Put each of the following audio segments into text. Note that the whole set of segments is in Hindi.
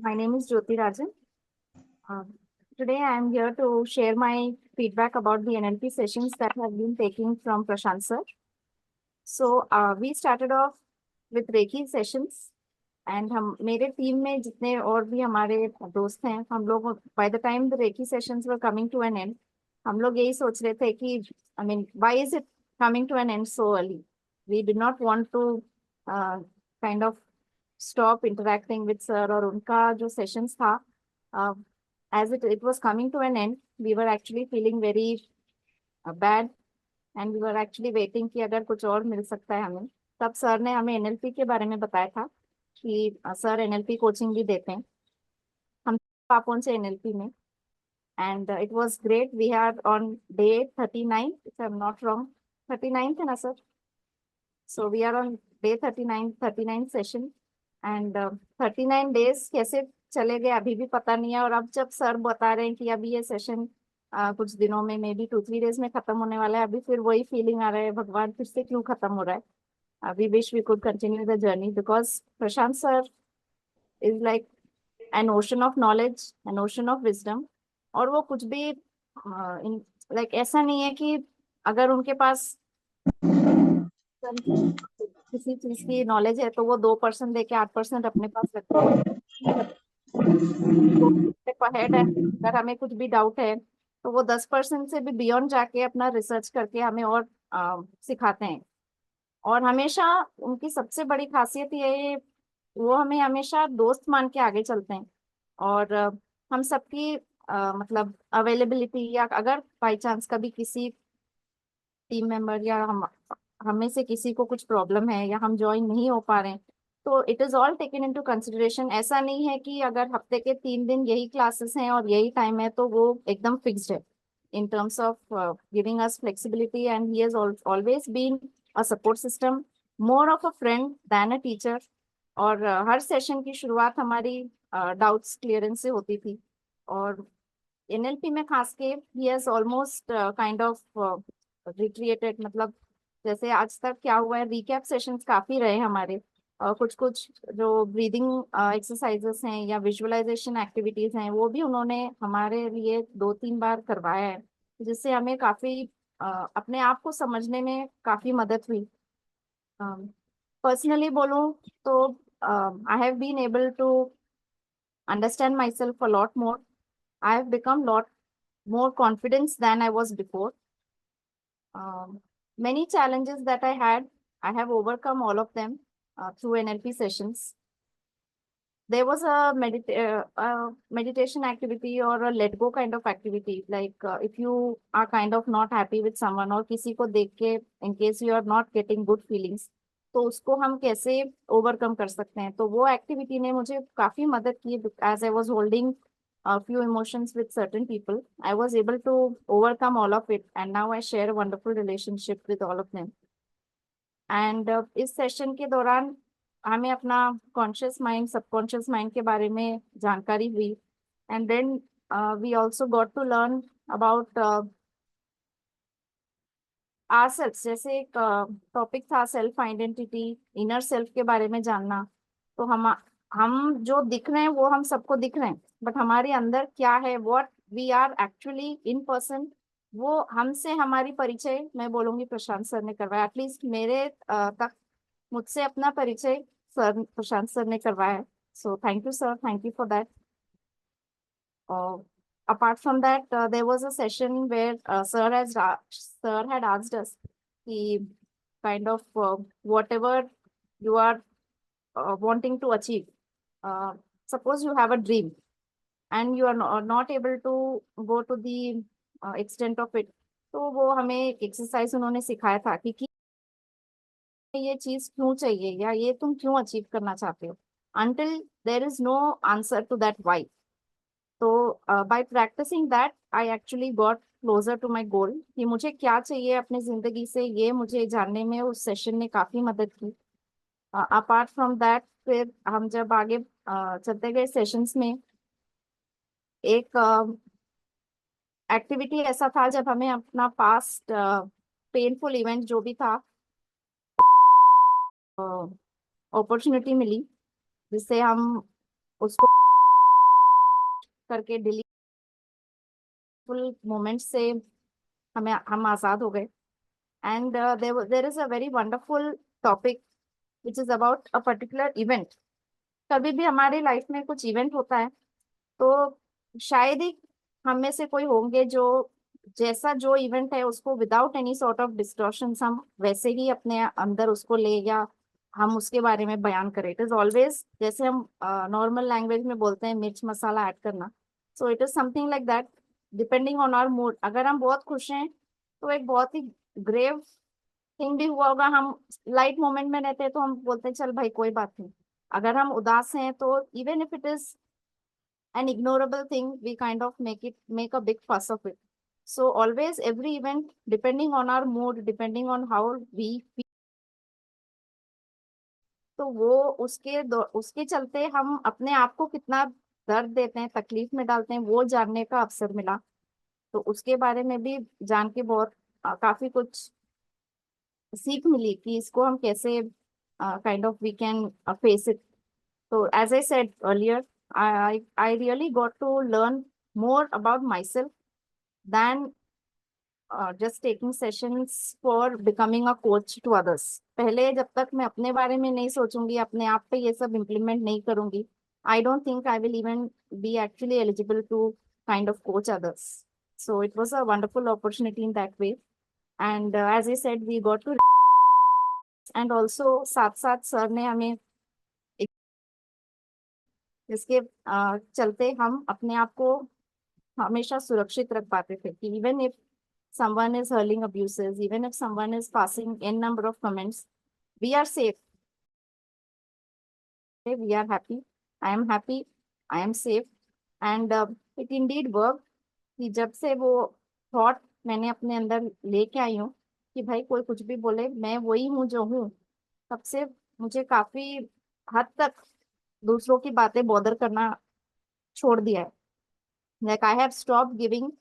My name is Jyoti Rajan. Uh, Today I am here to share my feedback about the NLP sessions that I have been taking from Prashant sir. We started off with Reiki sessions and हम मेरे टीम में जितने और भी हमारे दोस्त हैं हम लोग by the time the Reiki sessions were coming to an end हम लोग यही सोच रहे थे कि why is it coming to an end so early? We did not want to kind of stop interacting with sir और उनका जो sessions था uh, as it was coming to an end, we were actually feeling very bad and we were actually waiting कि अगर कुछ और मिल सकता है हमें। तब सर ने हमें एनएलपी के बारे में बताया था कि सर एनएलपी कोचिंग भी देते हैं हम पापोन से एनएलपी में and it was great. We are on day 39 if I am not wrong 39 है ना sir? So we are on day 39 session and 39 days कैसे चले गए अभी भी पता नहीं है। और अब जब सर बता रहे हैं कि अभी ये सेशन कुछ दिनों में मे बी 2-3 डेज में खत्म होने वाला है, अभी फिर वही फीलिंग आ रहा है भगवान फिर से क्यों खत्म हो रहा है। We wish we could continue the journey because Prashant sir is like an ocean of knowledge, an ocean of wisdom. और वो कुछ भी लाइक ऐसा नहीं है कि अगर उनके पास किसी चीज की नॉलेज है तो वो 2% देके 8% अपने पास रखते हैं। हेड है, अगर हमें कुछ भी डाउट है तो वो 10% से भी बियॉन्ड जाके अपना रिसर्च करके हमें और सिखाते हैं। और हमेशा उनकी सबसे बड़ी खासियत ये है वो हमें हमेशा दोस्त मान के आगे चलते हैं। और हम सबकी मतलब अवेलेबिलिटी या अगर बाई चांस कभी किसी टीम मेंबर या हम में से किसी को कुछ प्रॉब्लम है या हम ज्वाइन नहीं हो पा रहे हैं तो it is all taken into consideration. ऐसा नहीं है कि अगर हफ्ते के 3 दिन यही क्लासेस हैं और यही टाइम है तो वो एकदम फिक्स्ड है in terms of giving us flexibility, and he has always been a support system, more of a friend than a teacher। और हर सेशन की शुरुआत हमारी डाउट्स क्लियरेंस से होती थी। और एनएलपी में खास के he has almost kind of recreated, मतलब जैसे आज तक क्या हुआ है रिकैप सेशंस काफी रहे हमारे। कुछ कुछ जो ब्रीदिंग एक्सरसाइजेस हैं या विजुअलाइजेशन एक्टिविटीज हैं वो भी उन्होंने हमारे लिए 2-3 बार करवाया है जिससे हमें काफी अपने आप को समझने में काफी मदद हुई। पर्सनली बोलूं तो I have been able to understand myself a lot more. I have become lot more confidence than I was before. Many challenges that I had, I have overcome all of them through NLP sessions. There was a meditation activity or a let go kind of activity. Like if you are kind of not happy with someone और किसी को देख के in case you are not getting good feelings, तो उसको हम कैसे overcome कर सकते हैं। तो वो activity ने मुझे काफी मदद की as I was holding a few emotions with certain people. I was able to overcome all of it and now I share a wonderful relationship with all of them. And इस सेशन के दौरान हमें अपना कॉन्शियस माइंड सबकॉन्शियस माइंड के बारे में जानकारी हुई। And then we also got to learn about ourselves. जैसे एक टॉपिक था सेल्फ आइडेंटिटी, इनर सेल्फ के बारे में जानना। तो हम जो दिख रहे हैं वो हम सबको दिख रहे हैं बट हमारे अंदर क्या है, what we are actually in person, वो हमसे हमारी परिचय मैं बोलूंगी प्रशांत सर ने करवाया। एटलीस्ट मेरे तक मुझसे अपना परिचय सर प्रशांत सर ने करवाया है। So thank you sir, thank you for that. Apart from that, there was a session where sir had asked us कि kind of whatever you are wanting to achieve. Suppose you have a dream and you are not able to go to the extent of it, तो वो हमें एक्सरसाइज उन्होंने सिखाया था कि ये चीज क्यों चाहिए या ये तुम क्यों अचीव करना चाहते हो, until there is no answer to that why। तो by practicing that I actually got closer to my goal कि मुझे क्या चाहिए अपनी जिंदगी से, ये मुझे जानने में उस सेशन ने काफी मदद की। अपार्ट फ्रॉम दैट फिर हम जब आगे चलते गए सेशंस में एक एक्टिविटी ऐसा था जब हमें अपना पास्ट पेनफुल इवेंट जो भी था अपॉर्चुनिटी मिली जिससे हम उसको करके डिलीटफुल मोमेंट से हम आजाद हो गए. And there is a very wonderful topic which is about a particular event. कभी भी हमारी लाइफ में कुछ इवेंट होता है तो शायद ही हम में से कोई होंगे जो जैसा जो इवेंट है उसको without any sort of distortion हम वैसे ही अपने अंदर उसको ले, या हम उसके बारे में बयान करें. इट इज ऑलवेज जैसे हम नॉर्मल लैंग्वेज में बोलते हैं मिर्च मसाला ऐड करना. So it is something like that, depending on our mood. अगर हम बहुत खुश हैं तो एक बहुत ही ग्रेव थिंग भी हुआ होगा, हम लाइट मोमेंट में रहते हैं तो हम बोलते हैं चल भाई कोई बात नहीं. अगर हम उदास हैं तो even if it is an ignorable thing, we kind of make a big fuss of it. So always every event, depending on our mood, depending on how we feel, तो वो उसके चलते हम अपने आप को कितना दर्द देते हैं, तकलीफ में डालते हैं, वो जानने का अवसर मिला. तो उसके बारे में भी जान के बहुत काफी कुछ सीख मिली कि इसको हम कैसे kind of we can face it. So as I said earlier, I really got to learn more about myself than just taking sessions for becoming a coach to others. पहले जब तक मैं अपने बारे में नहीं सोचूंगी, अपने आप पे ये सब implement नहीं करूंगी, I don't think I will even be actually eligible to kind of coach others. So it was a wonderful opportunity in that way. And as I said, we got to and also साथ साथ सर ने हमें इसके चलते हम अपने आप को हमेशा सुरक्षित रख पाते थे कि even if someone is hurling abuses, even if someone is passing n number of comments, we are safe, we are happy, I am happy, I am safe. And it indeed worked कि जब से वो थॉट मैंने अपने अंदर लेके आई हूँ कि भाई कोई कुछ भी बोले मैं वही हूँ जो हूँ, तब से मुझे काफी हद तक दूसरों की बातें बॉदर करना छोड़ दिया है. Like I have stopped giving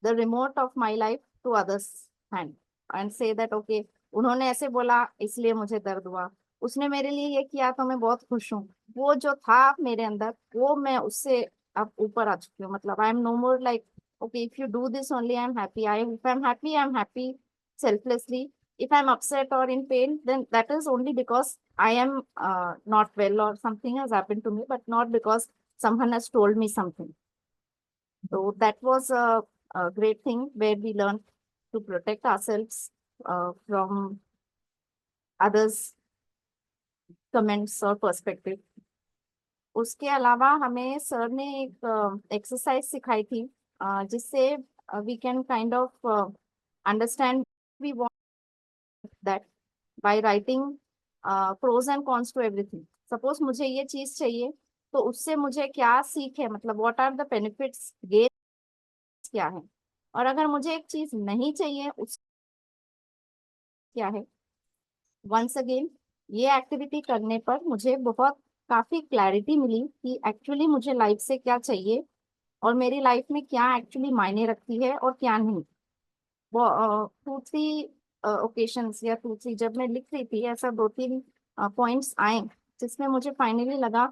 the remote of my life to others hand and say that okay, उन्होंने ऐसे बोला इसलिए मुझे दर्द हुआ, उसने मेरे लिए ये किया तो मैं बहुत खुश हूँ. वो जो था मेरे अंदर वो मैं उससे अब ऊपर आ चुकी हूँ. मतलब I am no more like okay, if you do this only I'm happy. If I'm happy, I'm happy selflessly. If I'm upset or in pain, then that is only because I am not well or something has happened to me, but not because someone has told me something. So that was a great thing where we learned to protect ourselves from others' comments or perspective. उसके अलावा हमें सर ने एक एक्सरसाइज सिखाई थी जिससे we can kind of understand we want that by writing pros and cons to everything. Suppose मुझे ये चीज चाहिए तो उससे मुझे क्या सीख है, मतलब what are the benefits gain क्या है. और अगर मुझे एक चीज नहीं चाहिए उस क्या है. वंस अगेन ये एक्टिविटी करने पर मुझे बहुत काफी क्लैरिटी मिली कि एक्चुअली मुझे लाइफ से क्या चाहिए और मेरी लाइफ में क्या एक्चुअली मायने रखती है और क्या नहीं. वो 2-3 ओकेशंस या 2-3 जब मैं लिख रही थी ऐसा 2-3 पॉइंट्स आए जिसमें मुझे फाइनली लगा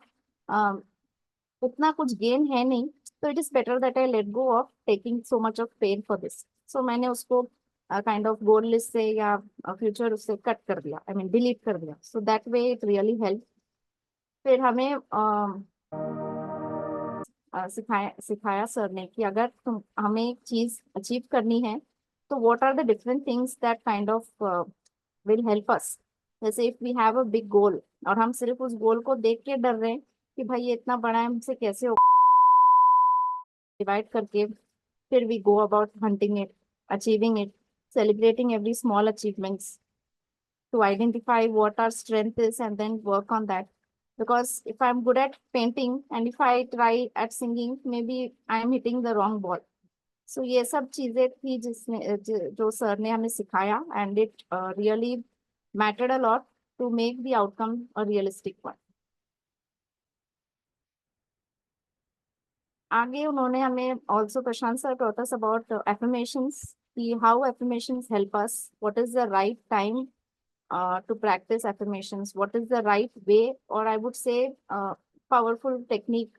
उतना कुछ गेन है नहीं, तो it is better that I let go of taking so much of pain for this. So मैंने उसको काइंड ऑफ गोल लिस्ट से या फ्यूचर उससे कट कर दिया, आई मीन डिलीट कर दिया. So that way it really help. फिर हमें सिखाया सिखाया सर ने कि अगर तुम हमें एक चीज अचीव करनी है तो what are the different things that kind of will help us. जैसे if we have a big goal और हम सिर्फ उस गोल को देख के डर रहे हैं कि भाई ये इतना बड़ा है हमसे कैसे हो, डिवाइड करके फिर we go about hunting it, achieving it, celebrating every small achievements to identify what our strength is and then work on that. Because if I'm good at painting and if I try at singing, maybe I'm hitting the wrong ball. So ये सब चीजें थी जो सर ने हमें सिखाया and it really mattered a lot to make the outcome a realistic one. आगे उन्होंने हमें also Prashant sir taught us about affirmations, कि how affirmations help us, what is the right time to practice affirmations, what is the right way, or I would say powerful technique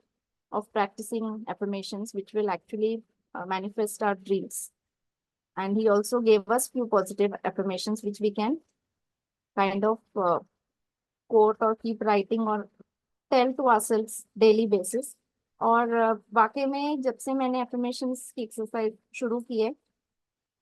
of practicing affirmations, which will actually manifest our dreams. And he also gave us few positive affirmations, which we can kind of quote or keep writing or tell to ourselves daily basis. और वाकई में जब से मैंने affirmations की exercise शुरू की है,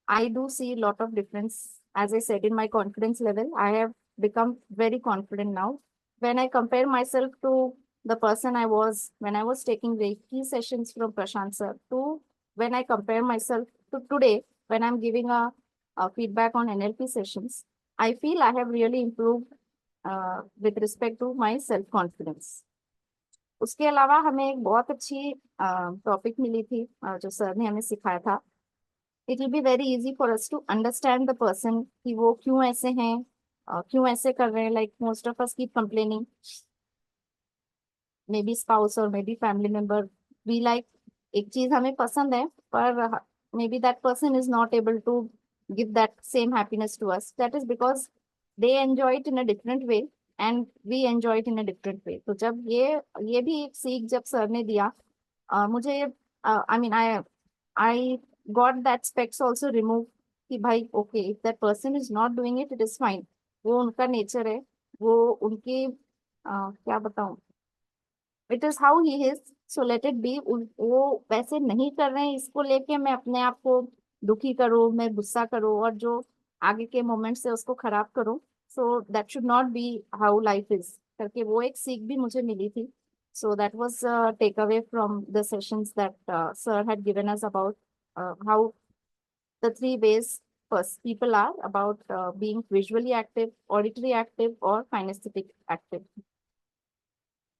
I do see a lot of difference. As I said, in my confidence level, I have become very confident now. When I compare myself to the person I was when I was taking Reiki sessions from Prashant sir, to when I compare myself to today, when I'm giving a feedback on NLP sessions, I feel I have really improved with respect to my self confidence. उसके अलावा हमें एक बहुत अच्छी टॉपिक मिली थी जो सर ने हमें सिखाया था. It will be very easy for us to understand the person कि वो क्यों ऐसे हैं, क्यों ऐसे कर रहे हैं. Like most of us keep complaining, may be spouse और may be family member. We like एक चीज हमें पसंद है, पर may be that person is not able to give that same happiness to us. That is because they enjoy it in a different way and we enjoy it in a different way. तो जब ये भी एक सीख जब सर ने दिया, मुझे I mean I got that specs also removed कि भाई okay, if that person is not doing it, it is fine. वो उनका नेचर है, वो उनके क्या बताऊं, it is how he is, so let it be. वो वैसे नहीं कर रहे हैं, इसको लेके मैं अपने आप को दुखी करूं, मैं गुस्सा करूं और जो आगे के मोमेंट से उसको खराब करूं. So that should not be how life is करके वो एक सीख भी मुझे मिली थी. So that was a takeaway from the sessions that sir had given us about how the three ways people are about being visually active, auditory active or kinesthetic active.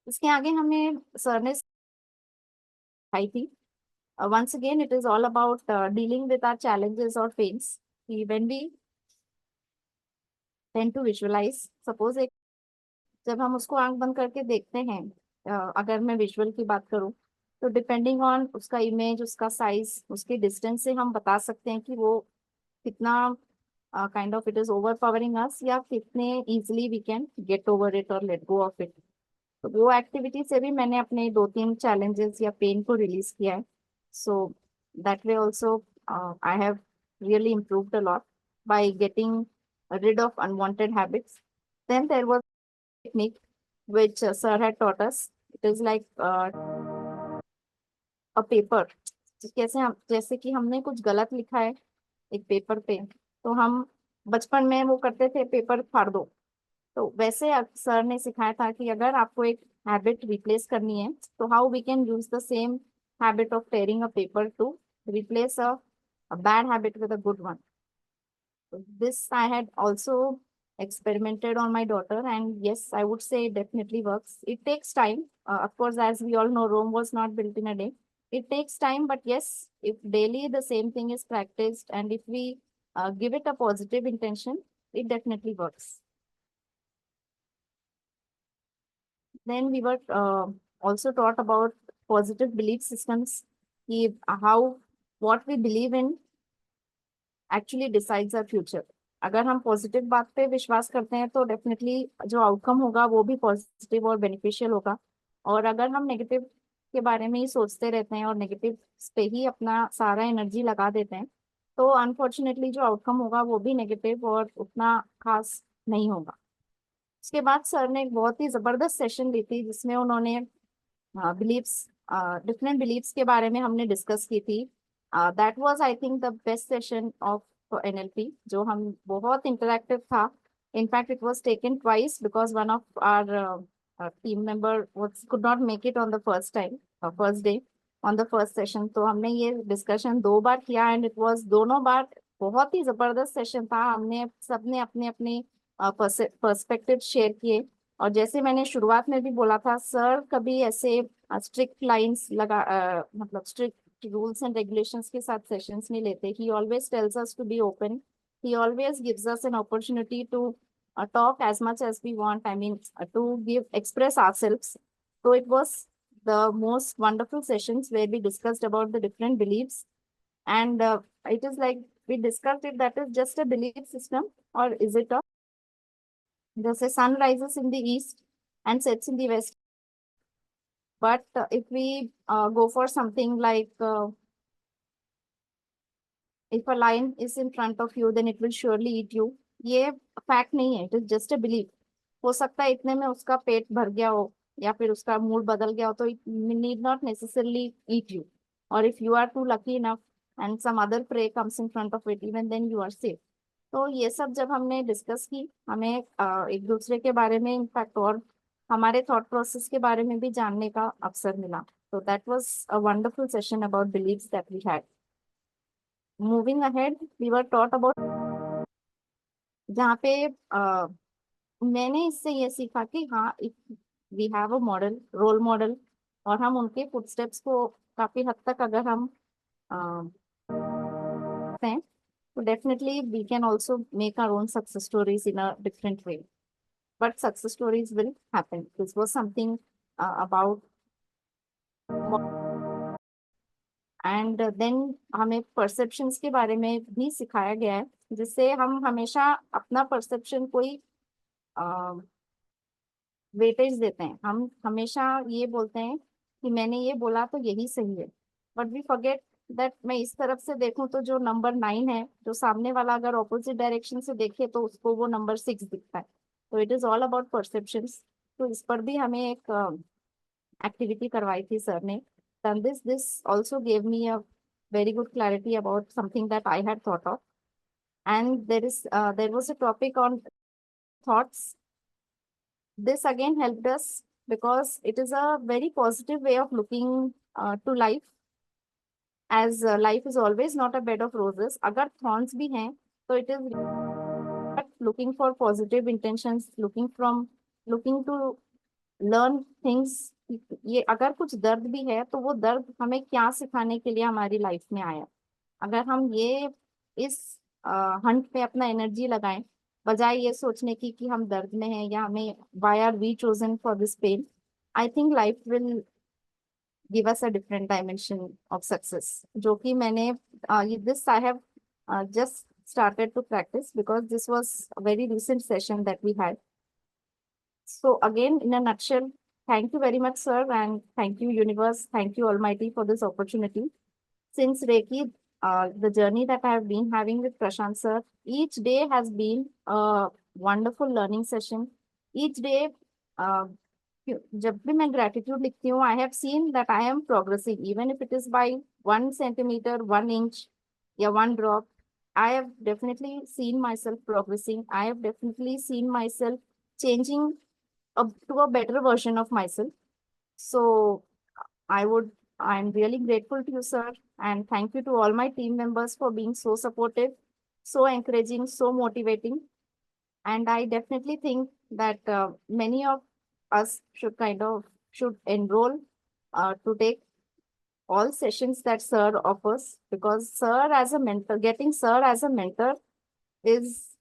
इसके आगे हमें सर ने सिखाई थी. Once again, it is all about dealing with our challenges or pains. When we tend to visualize, suppose एक जब हम उसको आंख बंद करके देखते हैं, अगर मैं विजुअल की बात करूं, तो डिपेंडिंग ऑन उसका इमेज, उसका साइज, उसके डिस्टेंस से हम बता सकते हैं कि वो कितना kind of it is overpowering us या कितने easily we can get over it और लेट गो ऑफ इट. तो वो एक्टिविटी से भी मैंने अपने 2-3 चैलेंजेस या पेन को रिलीज किया है. So that way also I have really improved a lot by getting rid of unwanted habits. Then there was technique which sir had taught us. It is like a paper. कैसे हम, जैसे कि हमने कुछ गलत लिखा है एक पेपर पे, तो हम बचपन में वो करते थे पेपर फाड़ दो. तो वैसे सर ने सिखाया था कि अगर आपको एक हैबिट रिप्लेस करनी है, तो how we can use the same habit of tearing a paper to replace a bad habit with a good one. This I had also experimented on my daughter, and yes, I would say it definitely works. It takes time. Of course, as we all know, Rome was not built in a day. It takes time, but yes, if daily the same thing is practiced and if we give it a positive intention, it definitely works. Then we were also taught about positive belief systems, how what we believe in actually decides our future. अगर हम पॉजिटिव बात पे विश्वास करते हैं तो डेफिनेटली जो आउटकम होगा वो भी पॉजिटिव और बेनिफिशियल होगा. और अगर हम नेगेटिव के बारे में ही सोचते रहते हैं और नेगेटिव पे ही अपना सारा एनर्जी लगा देते हैं, तो अनफॉर्चुनेटली जो आउटकम होगा वो भी नेगेटिव और उतना खास नहीं होगा. उसके बाद सर ने एक बहुत ही जबरदस्त सेशन ली थी जिसमें उन्होंने बिलीव्स, डिफरेंट बिलीव्स के बारे में हमने डिस्कस की थी. That was I think the best session of NLP, जो हम बहुत इंटरेक्टिव था. In fact it was taken twice because one of our team member could not make it on the first day on the first session. तो हमने ये डिस्कशन 2 बार किया एंड इट वाज दोनों बार बहुत ही जबरदस्त सेशन था. हमने सबने अपने अपने पर्सपेक्टिव शेयर किए. और जैसे मैंने शुरुआत में भी बोला था, सर कभी ऐसे स्ट्रिक्ट लाइंस लगा मतलब स्ट्रिक्ट रूल्स एंड रेगुलेशंस के साथ सेशंस नहीं लेते. He always tells us to be open. He always gives us an opportunity to talk as much as we want. I mean, to express ourselves. So it was the most wonderful sessions where we discussed about the different beliefs, and it is like we discussed if that is just a belief system or is it a, जैसे sun rises in the east and sets in the west. But if we go for something like if a lion is in front of you, then it will surely eat you. ये फैक्ट नहीं है, it is just a belief. हो सकता है इतने में उसका पेट भर गया हो या फिर उसका मूड बदल गया हो, तो it need not necessarily eat you. और if you are too lucky enough and some other prey comes in front of it, even then you are safe. तो ये सब जब हमने डिस्कस की, हमें एक दूसरे के बारे में इनफैक्ट और हमारे थॉट प्रोसेस के बारे में भी जानने का अवसर मिला. तो that was a wonderful session about beliefs that we had. Moving ahead, we were taught about, जहाँ पे मैंने इससे ये सीखा कि हाँ, we have a model, role model, और हम उनके फुटस्टेप्स को काफी हद तक अगर हम हैं, तो definitely we can also make our own success stories in a different way. But success stories will happen. This was something about. And then हमें परसेप्शंस के बारे में भी सिखाया गया है, जिससे हम हमेशा अपना परसेप्शन कोई वेटेज देते हैं. हम हमेशा ये बोलते हैं कि मैंने ये बोला तो यही सही है. बट वी फॉरगेट दैट मैं इस तरफ से देखूं तो जो नंबर 9 है, जो सामने वाला अगर ऑपोजिट डायरेक्शन से देखे तो उसको वो नंबर 6 दिखता है. तो it is all about perceptions. तो इस पर भी हमें एक एक्टिविटी करवाई थी सर ने. And this also gave me a very good clarity about something that I had thought of. And there was a topic on thoughts. This again helped us because it is a very positive way of looking to life, as life is always not a bed of roses. अगर thorns भी हैं, तो it is looking for positive intentions, looking to learn things. ये अगर कुछ दर्द भी है, तो वो दर्द हमें क्या सिखाने के लिए हमारी लाइफ में आया. अगर हम ये इस हंट पे अपना एनर्जी लगाएं, बजाय ये सोचने की कि हम दर्द में हैं या हमें why are we chosen for this pain, I think life will give us a different dimension of success. जो कि मैंने this I have just started to practice because this was a very recent session that we had. So again, in a nutshell, thank you very much, sir, and thank you, universe, thank you, Almighty, for this opportunity. Since Reiki, the journey that I have been having with Prashant sir, each day has been a wonderful learning session. Each day, जब भी मैं gratitude लिखती हूँ, I have seen that I am progressing, even if it is by 1 centimeter, 1 inch, या 1 drop. I have definitely seen myself progressing. I have definitely seen myself changing to a better version of myself. So I'm really grateful to you, sir, and thank you to all my team members for being so supportive, so encouraging, so motivating. And I definitely think that many of us should enroll to take all sessions that sir offers, because sir as a mentor, getting sir as a mentor is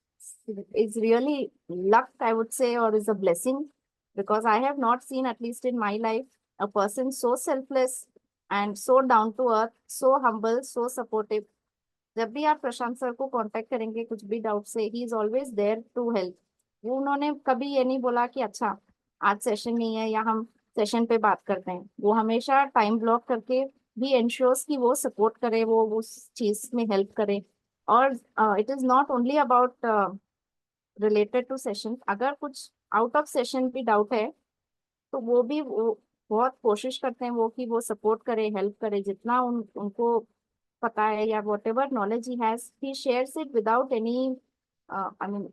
is really luck, I would say, or is a blessing, because I have not seen, at least in my life, a person so selfless and so down to earth, so humble, so supportive. जब भी आप प्रशांत सर को कांटेक्ट करेंगे कुछ भी डाउट से, he is always there to help. वो उन्होंने कभी ये नहीं बोला कि अच्छा आज सेशन नहीं है या हम सेशन पे बात करते हैं. वो हमेशा टाइम ब्लॉक करके भी इंश्योर्स कि वो सपोर्ट करे, वो उस चीज में हेल्प करे. और it is not only about related to session. अगर कुछ आउट ऑफ सेशन भी डाउट है, तो वो भी वो बहुत कोशिश करते हैं वो कि वो सपोर्ट करे, हेल्प करे, जितना उनको पता है, या what ever knowledge he has, he shares it without any, I mean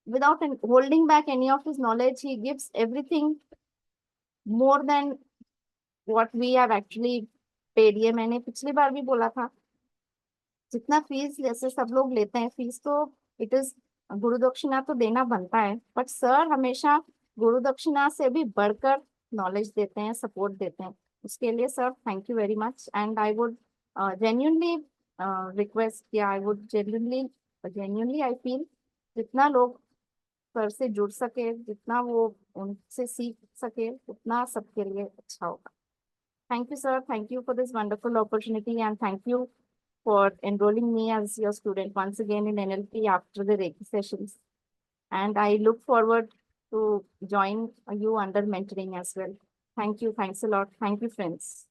without holding back any of his knowledge. He gives everything more than what we have actually paid. ये मैंने पिछली बार भी बोला था, जितना फीस जैसे सब लोग लेते हैं फीस, तो इट इज गुरु दक्षिणा तो देना बनता है, बट सर हमेशा गुरु दक्षिणा से भी बढ़कर नॉलेज देते हैं, सपोर्ट देते हैं. उसके लिए sir thank you very much. And I would genuinely request, या I would genuinely I feel जितना लोग सर से जुड़ सके, जितना वो उनसे सीख सके, उतना सबके लिए अच्छा होगा. Thank you, sir. Thank you for this wonderful opportunity, and thank you for enrolling me as your student once again in NLP after the Reiki sessions. And I look forward to join you under mentoring as well. Thank you. Thanks a lot. Thank you, friends.